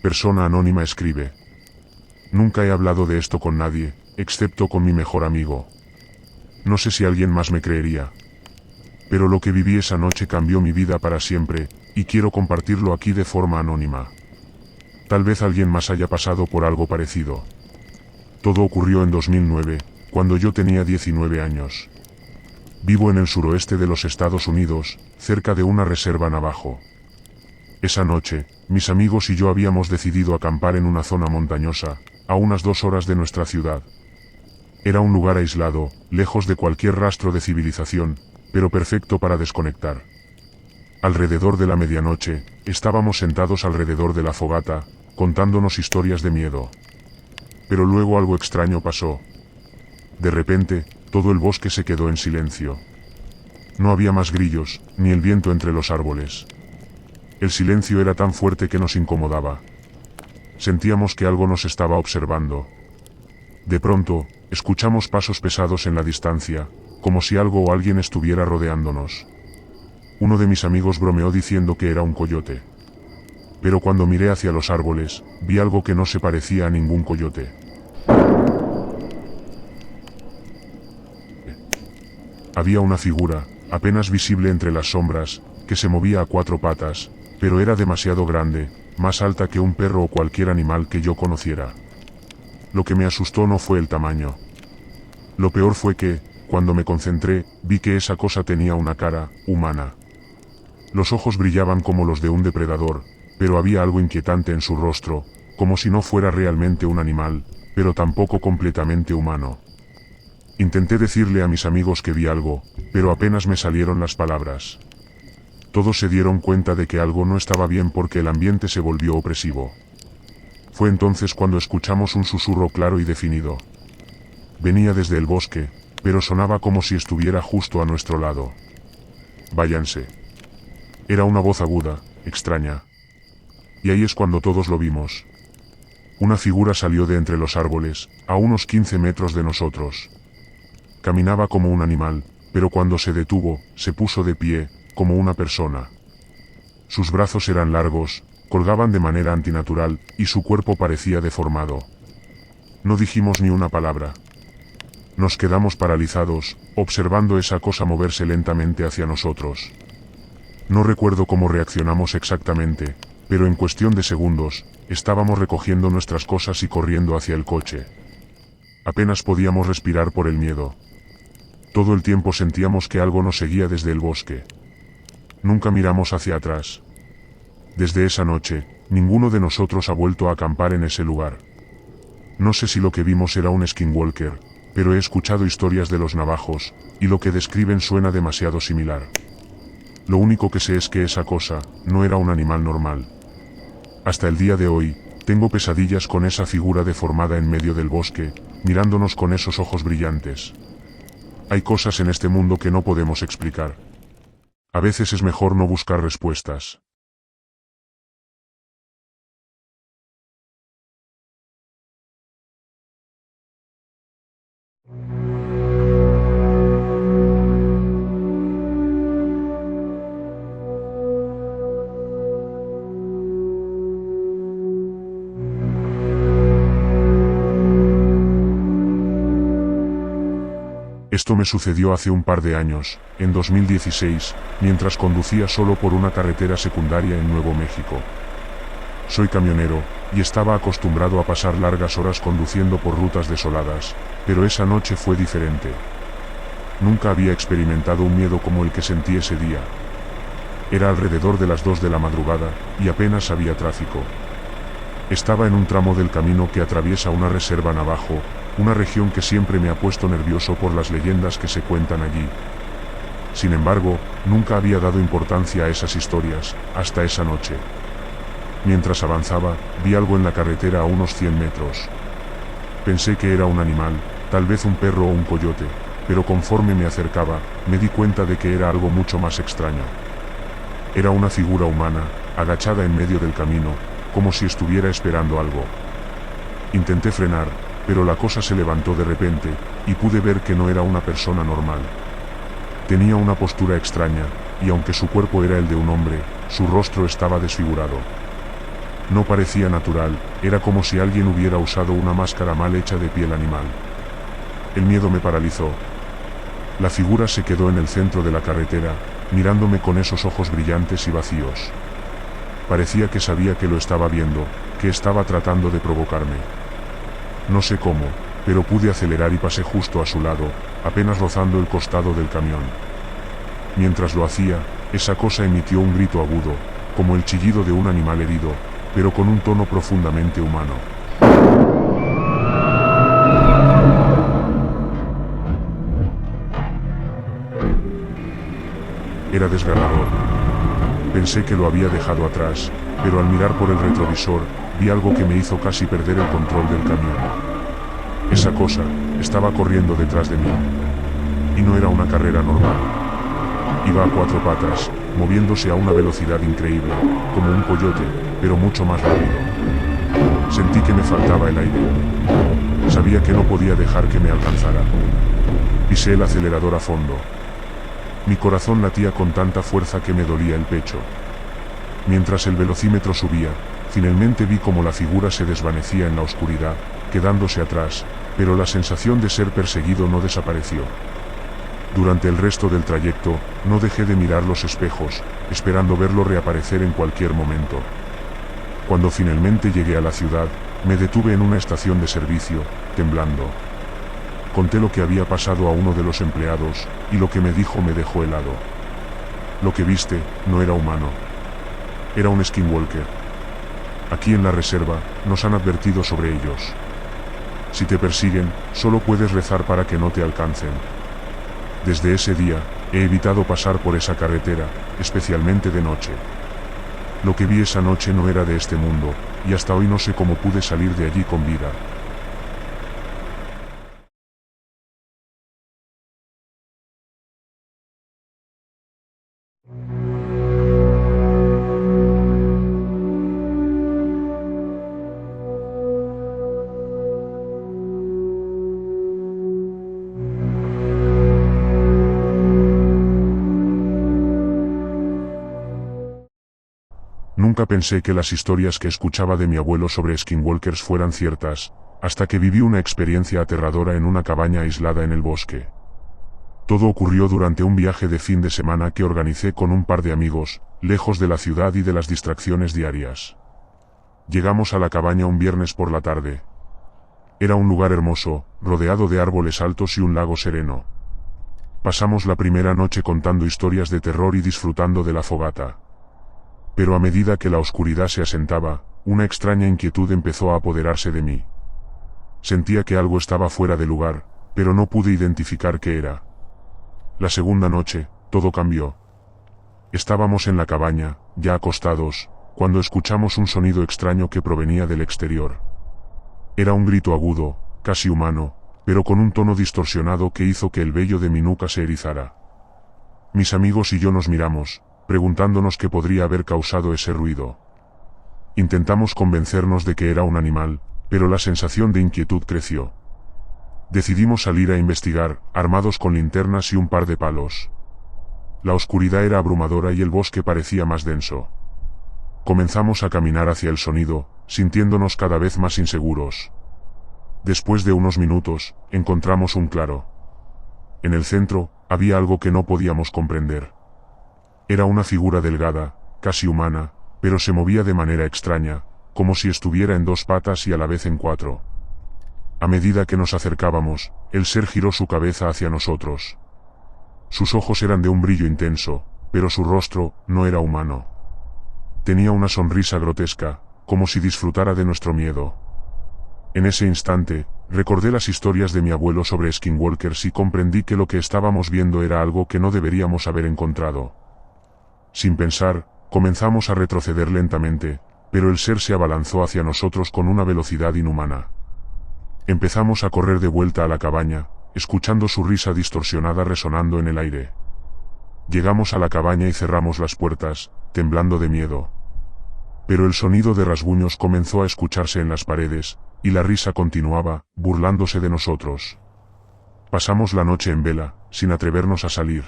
Persona anónima escribe. Nunca he hablado de esto con nadie, excepto con mi mejor amigo. No sé si alguien más me creería. Pero lo que viví esa noche cambió mi vida para siempre, y quiero compartirlo aquí de forma anónima. Tal vez alguien más haya pasado por algo parecido. Todo ocurrió en 2009, cuando yo tenía 19 años. Vivo en el suroeste de los Estados Unidos, cerca de una reserva navajo. Esa noche, mis amigos y yo habíamos decidido acampar en una zona montañosa, a unas 2 horas de nuestra ciudad. Era un lugar aislado, lejos de cualquier rastro de civilización, pero perfecto para desconectar. Alrededor de la medianoche, estábamos sentados alrededor de la fogata, contándonos historias de miedo. Pero luego algo extraño pasó. De repente, todo el bosque se quedó en silencio. No había más grillos, ni el viento entre los árboles. El silencio era tan fuerte que nos incomodaba. Sentíamos que algo nos estaba observando. De pronto, escuchamos pasos pesados en la distancia, como si algo o alguien estuviera rodeándonos. Uno de mis amigos bromeó diciendo que era un coyote. Pero cuando miré hacia los árboles, vi algo que no se parecía a ningún coyote. Había una figura, apenas visible entre las sombras, que se movía a 4 patas, pero era demasiado grande, más alta que un perro o cualquier animal que yo conociera. Lo que me asustó no fue el tamaño. Lo peor fue que, cuando me concentré, vi que esa cosa tenía una cara humana. Los ojos brillaban como los de un depredador, pero había algo inquietante en su rostro, como si no fuera realmente un animal, pero tampoco completamente humano. Intenté decirle a mis amigos que vi algo, pero apenas me salieron las palabras. Todos se dieron cuenta de que algo no estaba bien porque el ambiente se volvió opresivo. Fue entonces cuando escuchamos un susurro claro y definido. Venía desde el bosque, pero sonaba como si estuviera justo a nuestro lado. Váyanse. Era una voz aguda, extraña. Y ahí es cuando todos lo vimos. Una figura salió de entre los árboles, a unos 15 metros de nosotros. Caminaba como un animal, pero cuando se detuvo, se puso de pie, como una persona. Sus brazos eran largos, colgaban de manera antinatural, y su cuerpo parecía deformado. No dijimos ni una palabra. Nos quedamos paralizados, observando esa cosa moverse lentamente hacia nosotros. No recuerdo cómo reaccionamos exactamente, pero en cuestión de segundos, estábamos recogiendo nuestras cosas y corriendo hacia el coche. Apenas podíamos respirar por el miedo. Todo el tiempo sentíamos que algo nos seguía desde el bosque. Nunca miramos hacia atrás. Desde esa noche, ninguno de nosotros ha vuelto a acampar en ese lugar. No sé si lo que vimos era un skinwalker, pero he escuchado historias de los navajos, y lo que describen suena demasiado similar. Lo único que sé es que esa cosa no era un animal normal. Hasta el día de hoy, tengo pesadillas con esa figura deformada en medio del bosque, mirándonos con esos ojos brillantes. Hay cosas en este mundo que no podemos explicar. A veces es mejor no buscar respuestas. Esto me sucedió hace un par de años, en 2016, mientras conducía solo por una carretera secundaria en Nuevo México. Soy camionero, y estaba acostumbrado a pasar largas horas conduciendo por rutas desoladas, pero esa noche fue diferente. Nunca había experimentado un miedo como el que sentí ese día. Era alrededor de las 2 de la madrugada, y apenas había tráfico. Estaba en un tramo del camino que atraviesa una reserva navajo, una región que siempre me ha puesto nervioso por las leyendas que se cuentan allí. Sin embargo, nunca había dado importancia a esas historias, hasta esa noche. Mientras avanzaba, vi algo en la carretera a unos 100 metros. Pensé que era un animal, tal vez un perro o un coyote, pero conforme me acercaba, me di cuenta de que era algo mucho más extraño. Era una figura humana, agachada en medio del camino, como si estuviera esperando algo. Intenté frenar, pero la cosa se levantó de repente, y pude ver que no era una persona normal. Tenía una postura extraña, y aunque su cuerpo era el de un hombre, su rostro estaba desfigurado. No parecía natural, era como si alguien hubiera usado una máscara mal hecha de piel animal. El miedo me paralizó. La figura se quedó en el centro de la carretera, mirándome con esos ojos brillantes y vacíos. Parecía que sabía que lo estaba viendo, que estaba tratando de provocarme. No sé cómo, pero pude acelerar y pasé justo a su lado, apenas rozando el costado del camión. Mientras lo hacía, esa cosa emitió un grito agudo, como el chillido de un animal herido, pero con un tono profundamente humano. Era desgarrador. Pensé que lo había dejado atrás, pero al mirar por el retrovisor, vi algo que me hizo casi perder el control del camión. Esa cosa estaba corriendo detrás de mí. Y no era una carrera normal. Iba a 4 patas, moviéndose a una velocidad increíble, como un coyote, pero mucho más rápido. Sentí que me faltaba el aire. Sabía que no podía dejar que me alcanzara. Pisé el acelerador a fondo. Mi corazón latía con tanta fuerza que me dolía el pecho. Mientras el velocímetro subía, finalmente vi cómo la figura se desvanecía en la oscuridad, quedándose atrás, pero la sensación de ser perseguido no desapareció. Durante el resto del trayecto, no dejé de mirar los espejos, esperando verlo reaparecer en cualquier momento. Cuando finalmente llegué a la ciudad, me detuve en una estación de servicio, temblando. Conté lo que había pasado a uno de los empleados, y lo que me dijo me dejó helado. Lo que viste, no era humano. Era un skinwalker. Aquí en la reserva, nos han advertido sobre ellos. Si te persiguen, solo puedes rezar para que no te alcancen. Desde ese día, he evitado pasar por esa carretera, especialmente de noche. Lo que vi esa noche no era de este mundo, y hasta hoy no sé cómo pude salir de allí con vida. Nunca pensé que las historias que escuchaba de mi abuelo sobre skinwalkers fueran ciertas, hasta que viví una experiencia aterradora en una cabaña aislada en el bosque. Todo ocurrió durante un viaje de fin de semana que organicé con un par de amigos, lejos de la ciudad y de las distracciones diarias. Llegamos a la cabaña un viernes por la tarde. Era un lugar hermoso, rodeado de árboles altos y un lago sereno. Pasamos la primera noche contando historias de terror y disfrutando de la fogata. Pero a medida que la oscuridad se asentaba, una extraña inquietud empezó a apoderarse de mí. Sentía que algo estaba fuera de lugar, pero no pude identificar qué era. La segunda noche, todo cambió. Estábamos en la cabaña, ya acostados, cuando escuchamos un sonido extraño que provenía del exterior. Era un grito agudo, casi humano, pero con un tono distorsionado que hizo que el vello de mi nuca se erizara. Mis amigos y yo nos miramos, preguntándonos qué podría haber causado ese ruido. Intentamos convencernos de que era un animal, pero la sensación de inquietud creció. Decidimos salir a investigar, armados con linternas y un par de palos. La oscuridad era abrumadora y el bosque parecía más denso. Comenzamos a caminar hacia el sonido, sintiéndonos cada vez más inseguros. Después de unos minutos, encontramos un claro. En el centro, había algo que no podíamos comprender. Era una figura delgada, casi humana, pero se movía de manera extraña, como si estuviera en 2 patas y a la vez en 4. A medida que nos acercábamos, el ser giró su cabeza hacia nosotros. Sus ojos eran de un brillo intenso, pero su rostro no era humano. Tenía una sonrisa grotesca, como si disfrutara de nuestro miedo. En ese instante, recordé las historias de mi abuelo sobre skinwalkers y comprendí que lo que estábamos viendo era algo que no deberíamos haber encontrado. Sin pensar, comenzamos a retroceder lentamente, pero el ser se abalanzó hacia nosotros con una velocidad inhumana. Empezamos a correr de vuelta a la cabaña, escuchando su risa distorsionada resonando en el aire. Llegamos a la cabaña y cerramos las puertas, temblando de miedo. Pero el sonido de rasguños comenzó a escucharse en las paredes, y la risa continuaba, burlándose de nosotros. Pasamos la noche en vela, sin atrevernos a salir.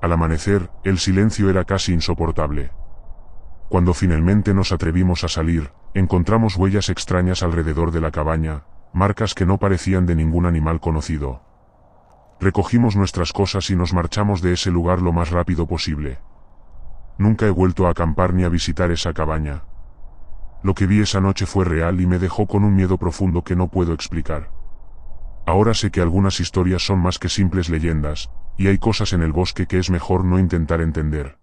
Al amanecer, el silencio era casi insoportable. Cuando finalmente nos atrevimos a salir, encontramos huellas extrañas alrededor de la cabaña, marcas que no parecían de ningún animal conocido. Recogimos nuestras cosas y nos marchamos de ese lugar lo más rápido posible. Nunca he vuelto a acampar ni a visitar esa cabaña. Lo que vi esa noche fue real y me dejó con un miedo profundo que no puedo explicar. Ahora sé que algunas historias son más que simples leyendas, y hay cosas en el bosque que es mejor no intentar entender.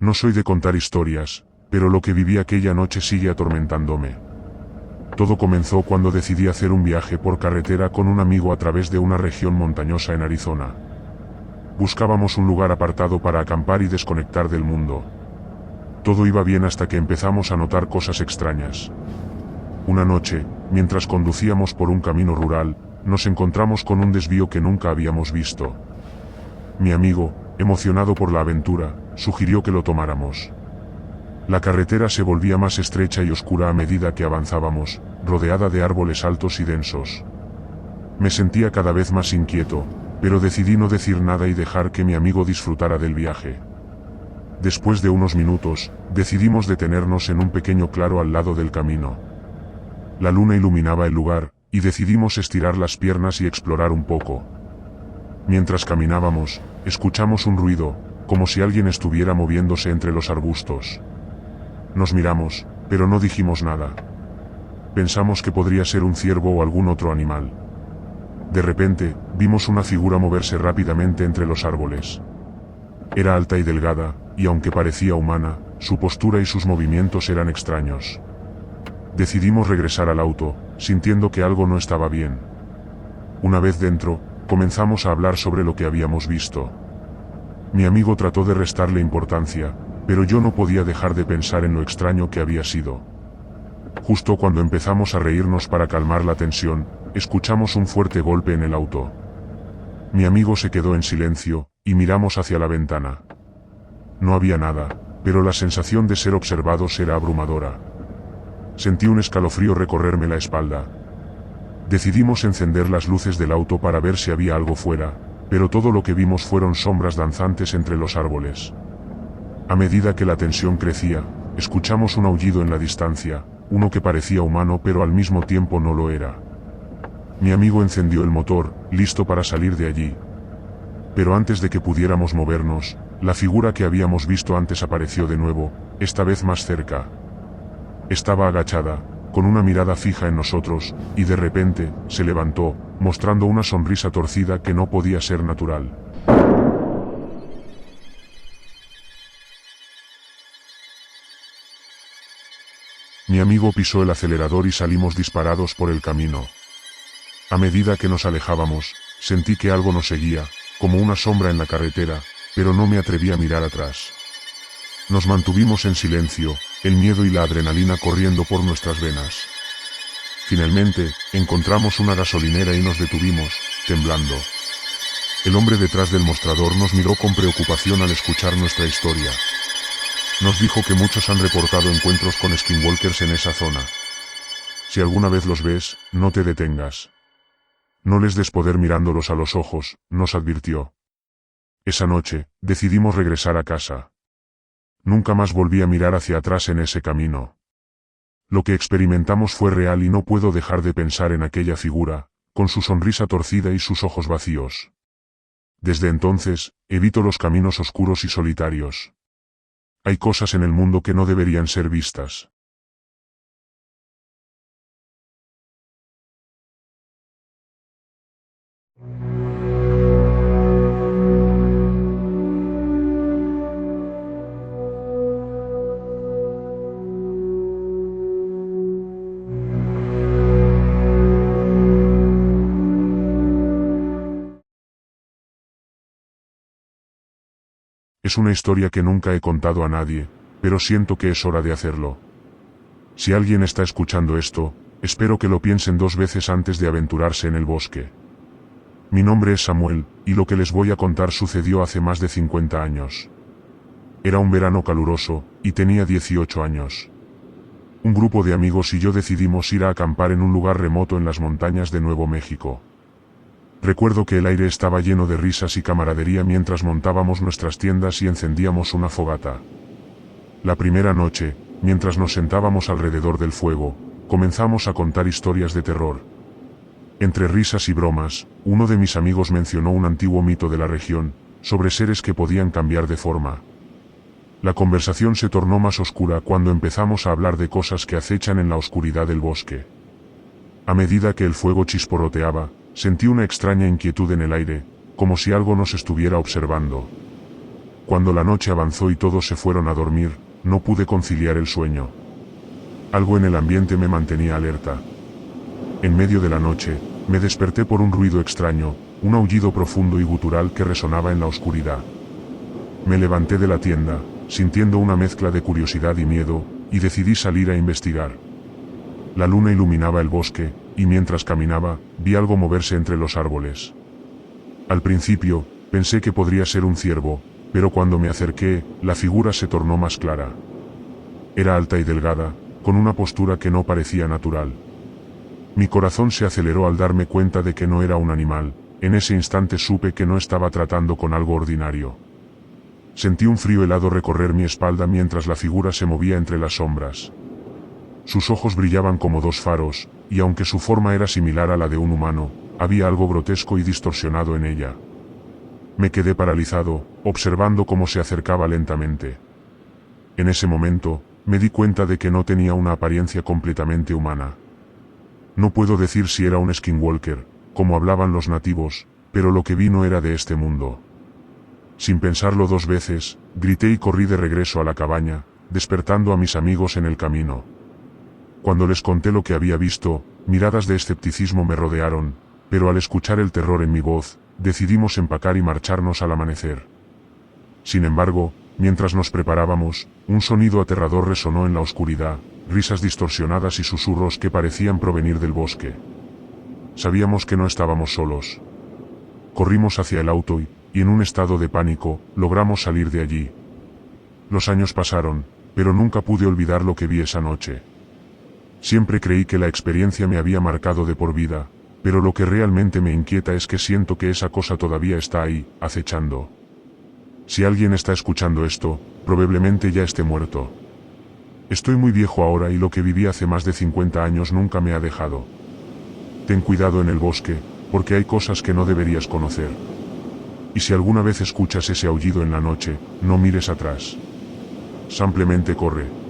No soy de contar historias, pero lo que viví aquella noche sigue atormentándome. Todo comenzó cuando decidí hacer un viaje por carretera con un amigo a través de una región montañosa en Arizona. Buscábamos un lugar apartado para acampar y desconectar del mundo. Todo iba bien hasta que empezamos a notar cosas extrañas. Una noche, mientras conducíamos por un camino rural, nos encontramos con un desvío que nunca habíamos visto. Mi amigo, emocionado por la aventura, sugirió que lo tomáramos. La carretera se volvía más estrecha y oscura a medida que avanzábamos, rodeada de árboles altos y densos. Me sentía cada vez más inquieto, pero decidí no decir nada y dejar que mi amigo disfrutara del viaje. Después de unos minutos, decidimos detenernos en un pequeño claro al lado del camino. La luna iluminaba el lugar, y decidimos estirar las piernas y explorar un poco. Mientras caminábamos, escuchamos un ruido, como si alguien estuviera moviéndose entre los arbustos. Nos miramos, pero no dijimos nada. Pensamos que podría ser un ciervo o algún otro animal. De repente, vimos una figura moverse rápidamente entre los árboles. Era alta y delgada, y aunque parecía humana, su postura y sus movimientos eran extraños. Decidimos regresar al auto, sintiendo que algo no estaba bien. Una vez dentro, comenzamos a hablar sobre lo que habíamos visto. Mi amigo trató de restarle importancia, pero yo no podía dejar de pensar en lo extraño que había sido. Justo cuando empezamos a reírnos para calmar la tensión, escuchamos un fuerte golpe en el auto. Mi amigo se quedó en silencio, y miramos hacia la ventana. No había nada, pero la sensación de ser observados era abrumadora. Sentí un escalofrío recorrerme la espalda. Decidimos encender las luces del auto para ver si había algo fuera, pero todo lo que vimos fueron sombras danzantes entre los árboles. A medida que la tensión crecía, escuchamos un aullido en la distancia, uno que parecía humano pero al mismo tiempo no lo era. Mi amigo encendió el motor, listo para salir de allí. Pero antes de que pudiéramos movernos, la figura que habíamos visto antes apareció de nuevo, esta vez más cerca. Estaba agachada, con una mirada fija en nosotros, y de repente, se levantó, mostrando una sonrisa torcida que no podía ser natural. Mi amigo pisó el acelerador y salimos disparados por el camino. A medida que nos alejábamos, sentí que algo nos seguía, como una sombra en la carretera, pero no me atreví a mirar atrás. Nos mantuvimos en silencio, el miedo y la adrenalina corriendo por nuestras venas. Finalmente, encontramos una gasolinera y nos detuvimos, temblando. El hombre detrás del mostrador nos miró con preocupación al escuchar nuestra historia. Nos dijo que muchos han reportado encuentros con skinwalkers en esa zona. Si alguna vez los ves, no te detengas. No les des poder mirándolos a los ojos, nos advirtió. Esa noche, decidimos regresar a casa. Nunca más volví a mirar hacia atrás en ese camino. Lo que experimentamos fue real y no puedo dejar de pensar en aquella figura, con su sonrisa torcida y sus ojos vacíos. Desde entonces, evito los caminos oscuros y solitarios. Hay cosas en el mundo que no deberían ser vistas. Es una historia que nunca he contado a nadie, pero siento que es hora de hacerlo. Si alguien está escuchando esto, espero que lo piensen 2 veces antes de aventurarse en el bosque. Mi nombre es Samuel, y lo que les voy a contar sucedió hace más de 50 años. Era un verano caluroso, y tenía 18 años. Un grupo de amigos y yo decidimos ir a acampar en un lugar remoto en las montañas de Nuevo México. Recuerdo que el aire estaba lleno de risas y camaradería mientras montábamos nuestras tiendas y encendíamos una fogata. La primera noche, mientras nos sentábamos alrededor del fuego, comenzamos a contar historias de terror. Entre risas y bromas, uno de mis amigos mencionó un antiguo mito de la región, sobre seres que podían cambiar de forma. La conversación se tornó más oscura cuando empezamos a hablar de cosas que acechan en la oscuridad del bosque. A medida que el fuego chisporroteaba, sentí una extraña inquietud en el aire, como si algo nos estuviera observando. Cuando la noche avanzó y todos se fueron a dormir, no pude conciliar el sueño. Algo en el ambiente me mantenía alerta. En medio de la noche, me desperté por un ruido extraño, un aullido profundo y gutural que resonaba en la oscuridad. Me levanté de la tienda, sintiendo una mezcla de curiosidad y miedo, y decidí salir a investigar. La luna iluminaba el bosque, y mientras caminaba, vi algo moverse entre los árboles. Al principio, pensé que podría ser un ciervo, pero cuando me acerqué, la figura se tornó más clara. Era alta y delgada, con una postura que no parecía natural. Mi corazón se aceleró al darme cuenta de que no era un animal. En ese instante supe que no estaba tratando con algo ordinario. Sentí un frío helado recorrer mi espalda mientras la figura se movía entre las sombras. Sus ojos brillaban como dos faros, y aunque su forma era similar a la de un humano, había algo grotesco y distorsionado en ella. Me quedé paralizado, observando cómo se acercaba lentamente. En ese momento, me di cuenta de que no tenía una apariencia completamente humana. No puedo decir si era un skinwalker, como hablaban los nativos, pero lo que vi no era de este mundo. Sin pensarlo dos veces, grité y corrí de regreso a la cabaña, despertando a mis amigos en el camino. Cuando les conté lo que había visto, miradas de escepticismo me rodearon, pero al escuchar el terror en mi voz, decidimos empacar y marcharnos al amanecer. Sin embargo, mientras nos preparábamos, un sonido aterrador resonó en la oscuridad, risas distorsionadas y susurros que parecían provenir del bosque. Sabíamos que no estábamos solos. Corrimos hacia el auto y en un estado de pánico, logramos salir de allí. Los años pasaron, pero nunca pude olvidar lo que vi esa noche. Siempre creí que la experiencia me había marcado de por vida, pero lo que realmente me inquieta es que siento que esa cosa todavía está ahí, acechando. Si alguien está escuchando esto, probablemente ya esté muerto. Estoy muy viejo ahora y lo que viví hace más de 50 años nunca me ha dejado. Ten cuidado en el bosque, porque hay cosas que no deberías conocer. Y si alguna vez escuchas ese aullido en la noche, no mires atrás. Simplemente corre.